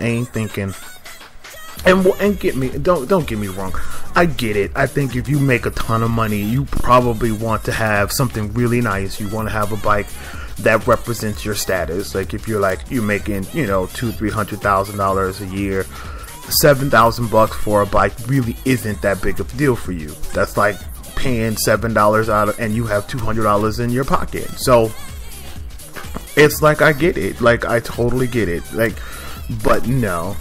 ain't thinking. And get me, don't get me wrong, I get it. I think if you make a ton of money, you probably want to have something really nice. You want to have a bike that represents your status. Like if you're making, $200,000-$300,000 a year, $7,000 for a bike really isn't that big of a deal for you. That's like paying $7 out of, and you have $200 in your pocket. So it's like, I get it. Like, I totally get it. Like, but no.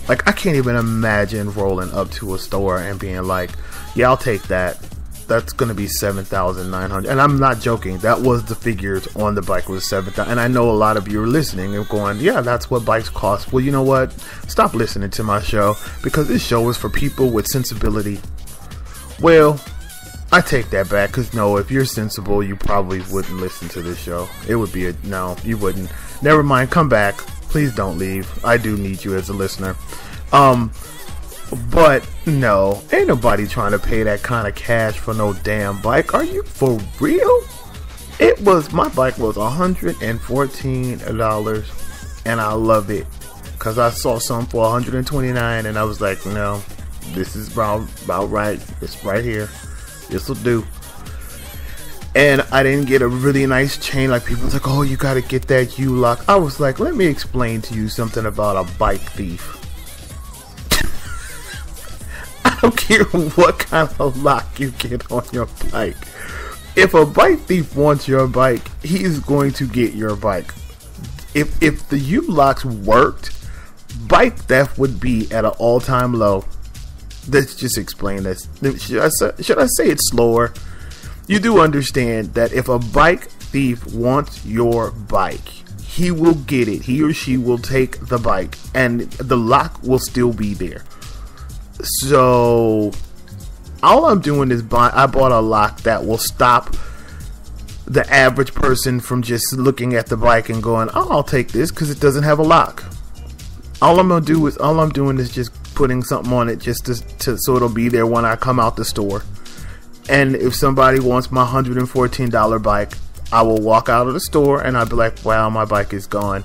Like, I can't even imagine rolling up to a store and being like, yeah, I'll take that. That's going to be $7,900. And I'm not joking. That was the figures on the bike, was $7,000. And I know a lot of you are listening and going, yeah, that's what bikes cost. Well, you know what? Stop listening to my show, because this show is for people with sensibility. Well, I take that back, because no, if you're sensible, you probably wouldn't listen to this show. It would be no, you wouldn't. Never mind, come back. Please don't leave. I do need you as a listener. But no, ain't nobody trying to pay that kind of cash for no damn bike. Are you for real? My bike was $114, and I love it, because I saw some for $129, and I was like, no, this is about right. It's right here. This will do. And I didn't get a really nice chain. Like, people was like, oh, you gotta get that U-lock. I was like, let me explain to you something about a bike thief. I don't care what kind of lock you get on your bike. If a bike thief wants your bike, he's going to get your bike. If the U-locks worked, bike theft would be at an all-time low. Let's just explain this. Should I say it slower? You do understand that if a bike thief wants your bike, he will get it. He or she will take the bike, and the lock will still be there. So all I'm doing is I bought a lock that will stop the average person from just looking at the bike and going, oh, I'll take this because it doesn't have a lock. All I'm doing is just putting something on it just to so it'll be there when I come out the store. And if somebody wants my $114 bike, I will walk out of the store and I'll be like, wow, my bike is gone.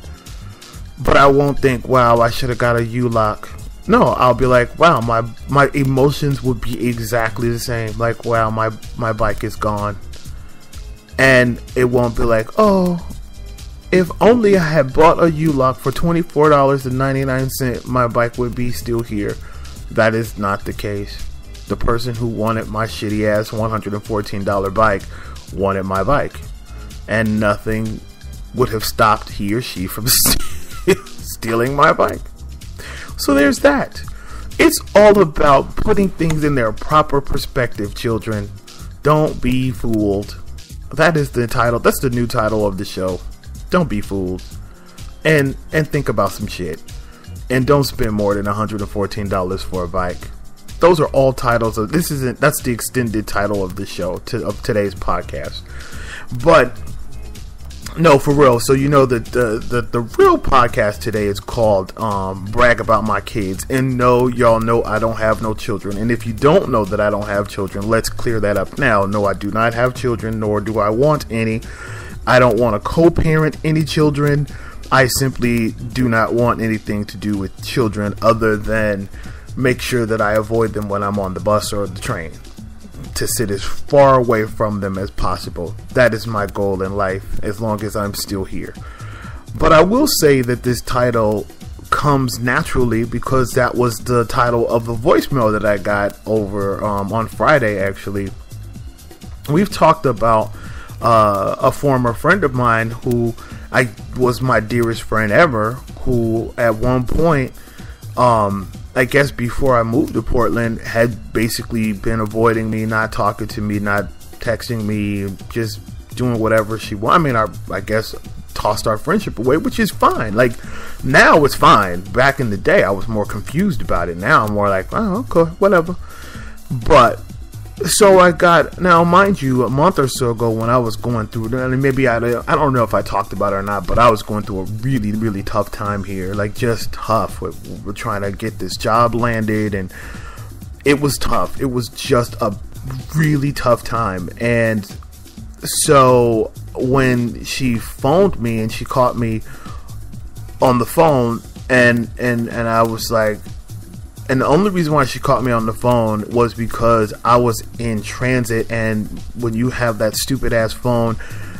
But I won't think, wow, I should have got a U-lock. No, I'll be like, wow, my emotions would be exactly the same. Like, wow, my bike is gone. And it won't be like, oh, if only I had bought a U-lock for $24.99, my bike would be still here. That is not the case. The person who wanted my shitty ass $114 bike wanted my bike, and nothing would have stopped he or she from stealing my bike. So there's that. It's all about putting things in their proper perspective, children. Don't be fooled. That is the title. That's the new title of the show. Don't be fooled. And think about some shit. And don't spend more than $114 for a bike. Those are all titles of that's the extended title of the show of today's podcast. But no, for real. So you know that the real podcast today is called Brag About My Kids. And no, y'all know I don't have no children. And if you don't know that I don't have children, let's clear that up now. No, I do not have children, nor do I want any. I don't want to co-parent any children. I simply do not want anything to do with children other than make sure that I avoid them when I'm on the bus or the train, to sit as far away from them as possible. That is my goal in life, as long as I'm still here. But I will say that this title comes naturally because that was the title of the voicemail that I got over on Friday, actually. We've talked about a former friend of mine who was my dearest friend ever, who at one point, I guess before I moved to Portland, had basically been avoiding me, not talking to me, not texting me, just doing whatever she wanted. I mean, I guess tossed our friendship away, which is fine. Like, now it's fine. Back in the day, I was more confused about it. Now I'm more like, oh, okay, whatever. But so I got, now mind you, a month or so ago when I was going through, and maybe I don't know if I talked about it or not, but I was going through a really, really tough time here, like just tough. We're trying to get this job landed, and it was tough. It was just a really tough time. And so when she phoned me and she caught me on the phone, and I was like, and the only reason why she caught me on the phone was because I was in transit, and when you have that stupid ass phone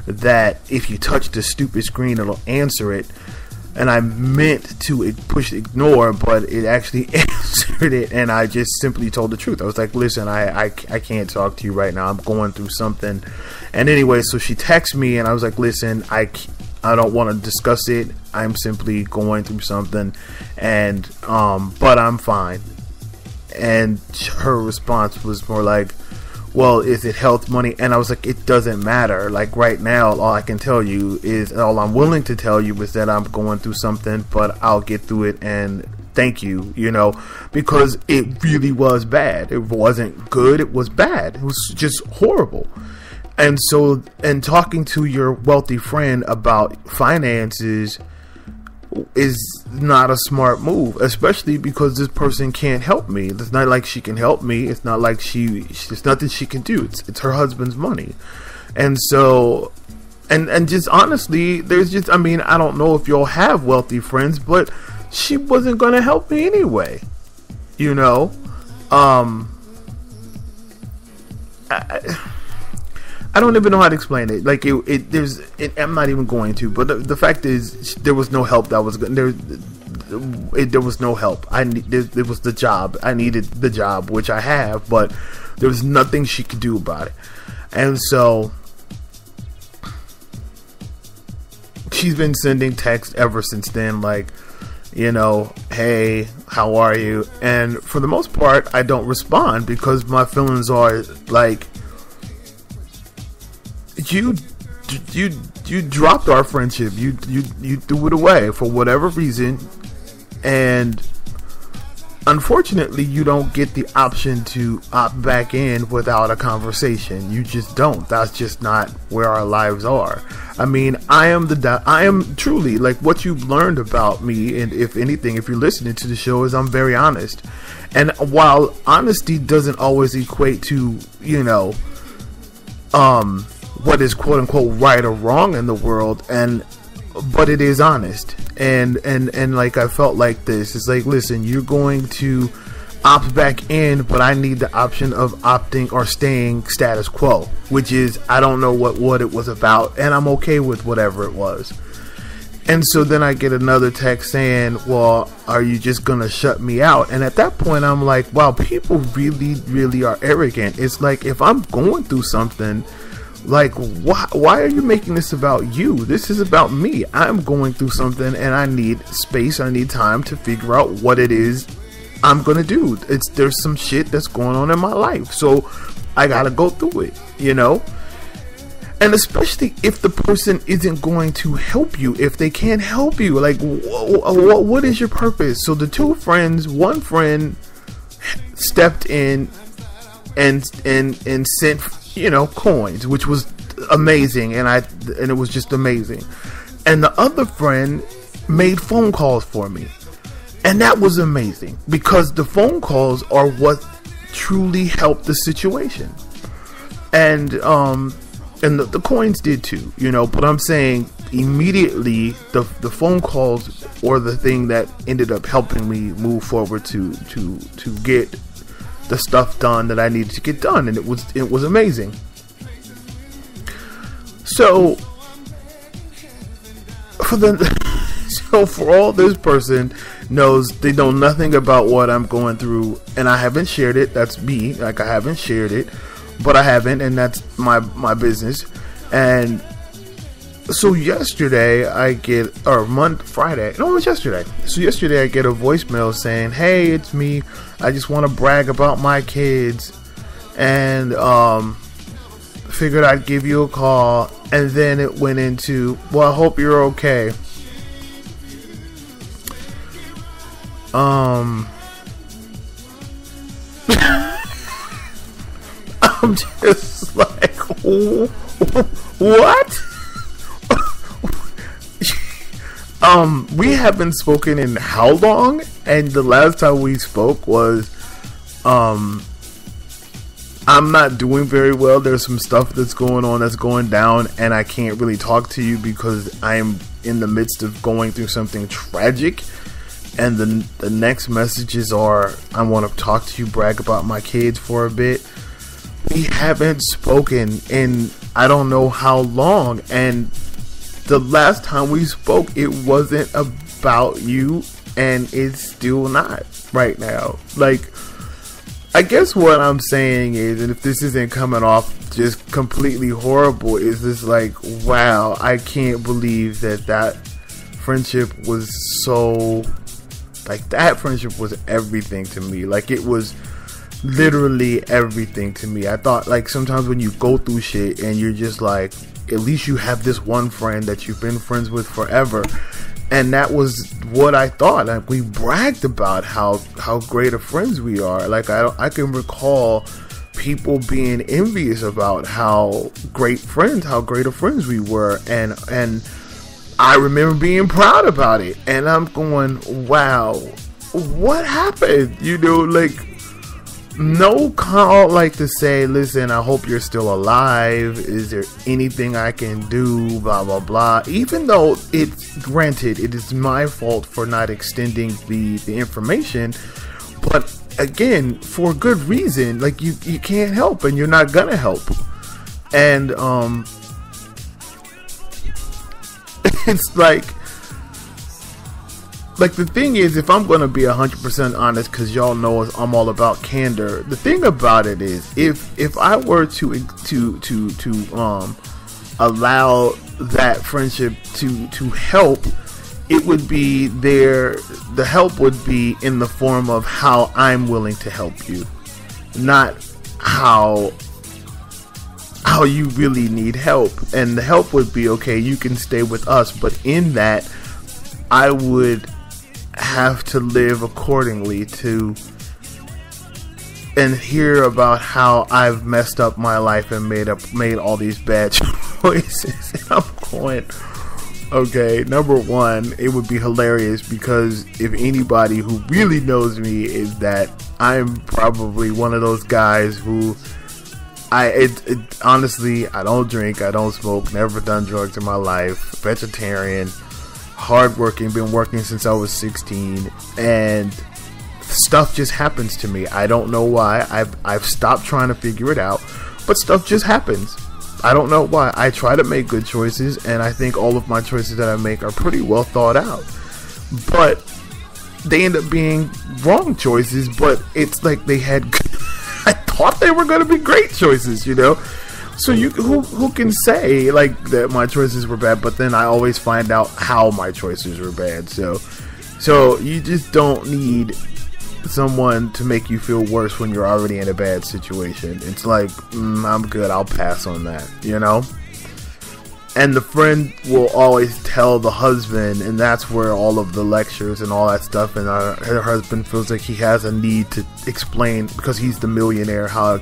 that if you touch the stupid screen it'll answer it, and I meant to push ignore, but it actually answered it, and I just simply told the truth. I was like, listen, I can't talk to you right now, I'm going through something. And anyway, so she texted me, and I was like, listen, I don't want to discuss it, I'm simply going through something, and but I'm fine. And her response was more like, well, is it health, money? And I was like, it doesn't matter. Like right now, all I can tell you is, all I'm willing to tell you is that I'm going through something, but I'll get through it, and thank you, you know, because it really was bad. It wasn't good, it was bad. It was just horrible. And so, and talking to your wealthy friend about finances is not a smart move, especially because this person can't help me. It's not like she can help me. It's not like there's nothing she can do. It's her husband's money. And so, and just honestly, there's just, I mean, I don't know if y'all have wealthy friends, but she wasn't going to help me anyway, you know. I don't even know how to explain it. Like I'm not even going to. But the fact is, there was no help that was good. There was no help. There was the job. I needed the job, which I have, but there was nothing she could do about it. And so she's been sending texts ever since then, like, you know, hey, how are you? And for the most part, I don't respond because my feelings are like, you dropped our friendship. You threw it away for whatever reason, and unfortunately, you don't get the option to opt back in without a conversation. You just don't. That's just not where our lives are. I mean, I am truly, like, what you've learned about me, and if anything, if you're listening to the show, is I'm very honest. And while honesty doesn't always equate to, you know, what is quote unquote right or wrong in the world, but it is honest, and like, I felt like this. It's like, listen, you're going to opt back in, but I need the option of opting or staying status quo, which is, I don't know what it was about, and I'm okay with whatever it was. And so then I get another text saying, well, are you just gonna shut me out? And at that point, I'm like, wow, people really are arrogant. It's like, if I'm going through something, like, why are you making this about you? This is about me. I'm going through something, and I need space. I need time to figure out what it is I'm gonna do. There's some shit that's going on in my life, so I gotta go through it, you know. And especially if the person isn't going to help you, if they can't help you, like, what is your purpose? So the two friends, one friend stepped in and sent, you know, coins, which was amazing, and it was just amazing. And the other friend made phone calls for me, and that was amazing, because the phone calls are what truly helped the situation. And the coins did too, you know. But I'm saying, immediately the phone calls or the thing that ended up helping me move forward to get the stuff done that I needed to get done, and it was amazing. So for all this person knows, they know nothing about what I'm going through, and I haven't shared it. That's me. Like, I haven't shared it, but I haven't, and that's my business. And so yesterday Friday. No, it was yesterday. So yesterday I get a voicemail saying, hey, it's me. I just want to brag about my kids, and figured I'd give you a call. And then it went into, well, I hope you're okay. I'm just like, what? We haven't spoken in how long? And the last time we spoke was, I'm not doing very well. There's some stuff that's going on, that's going down, and I can't really talk to you because I'm in the midst of going through something tragic. and the next messages are, I want to talk to you, brag about my kids for a bit. We haven't spoken in I don't know how long, and the last time we spoke, it wasn't about you, and it's still not right now. Like, I guess what I'm saying is, and if this isn't coming off just completely horrible, is this like, wow, I can't believe that friendship was so, like, that friendship was everything to me. Like, it was literally everything to me. I thought, like, sometimes when you go through shit and you're just like, at least you have this one friend that you've been friends with forever. And that was what I thought. Like, we bragged about how great of friends we are. Like, I can recall people being envious about how great of friends we were, and I remember being proud about it. And I'm going, wow, what happened? You know, like, no call like to say, listen, I hope you're still alive. Is there anything I can do? Blah, blah, blah. Even though it's granted, it is my fault for not extending the information. But again, for good reason. Like, you can't help, and you're not gonna help. And it's like the thing is, if I'm gonna be 100% honest, because y'all know I'm all about candor. The thing about it is, if I were to allow that friendship to help, it would be there. The help would be in the form of how I'm willing to help you, not how you really need help. And the help would be, okay, you can stay with us, but in that, I would have to live accordingly to and hear about how I've messed up my life and made all these bad choices. And I'm going, okay, number one, it would be hilarious, because if anybody who really knows me is that I'm probably one of those guys who honestly, I don't drink, I don't smoke, never done drugs in my life, vegetarian, hardworking, been working since I was 16, and stuff just happens to me. I don't know why. I've stopped trying to figure it out, but stuff just happens. I don't know why. I try to make good choices, and I think all of my choices that I make are pretty well thought out, but they end up being wrong choices. But it's like they had I thought they were going to be great choices, you know. So who can say like that my choices were bad? But then I always find out how my choices were bad. So you just don't need someone to make you feel worse when you're already in a bad situation. It's like, I'm good, I'll pass on that, you know. And the friend will always tell the husband, and that's where all of the lectures and all that stuff, and her husband feels like he has a need to explain, because he's the millionaire, how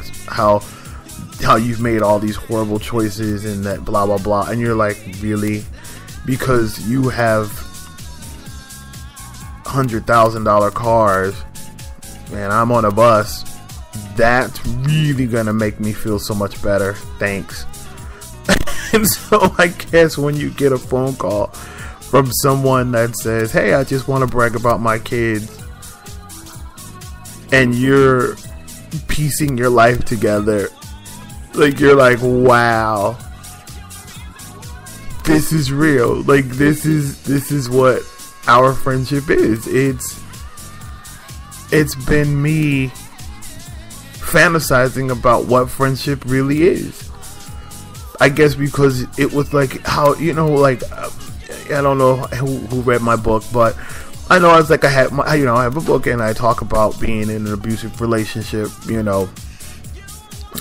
you've made all these horrible choices and that blah blah blah. And you're like, really? Because you have $100,000 cars and I'm on a bus, that's really gonna make me feel so much better, thanks. And so I guess when you get a phone call from someone that says, hey, I just want to brag about my kids, and you're piecing your life together, like, you're like, wow, this is real. Like, this is what our friendship is. It's been me fantasizing about what friendship really is. I guess because it was like how, you know, like, I don't know who read my book, but I know I have a book and I talk about being in an abusive relationship, you know,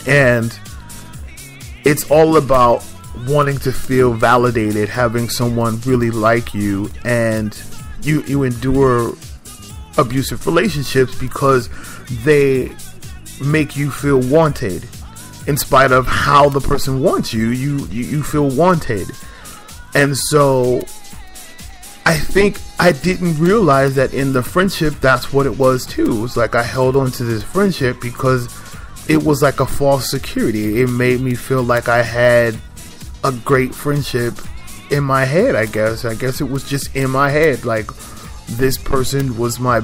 and it's all about wanting to feel validated, having someone really like you, and you endure abusive relationships because they make you feel wanted. In spite of how the person wants you, you feel wanted. And so I think I didn't realize that in the friendship, that's what it was too. It was like I held on to this friendship because it was like a false security. It made me feel like I had a great friendship in my head, I guess. I guess it was just in my head. Like, this person was my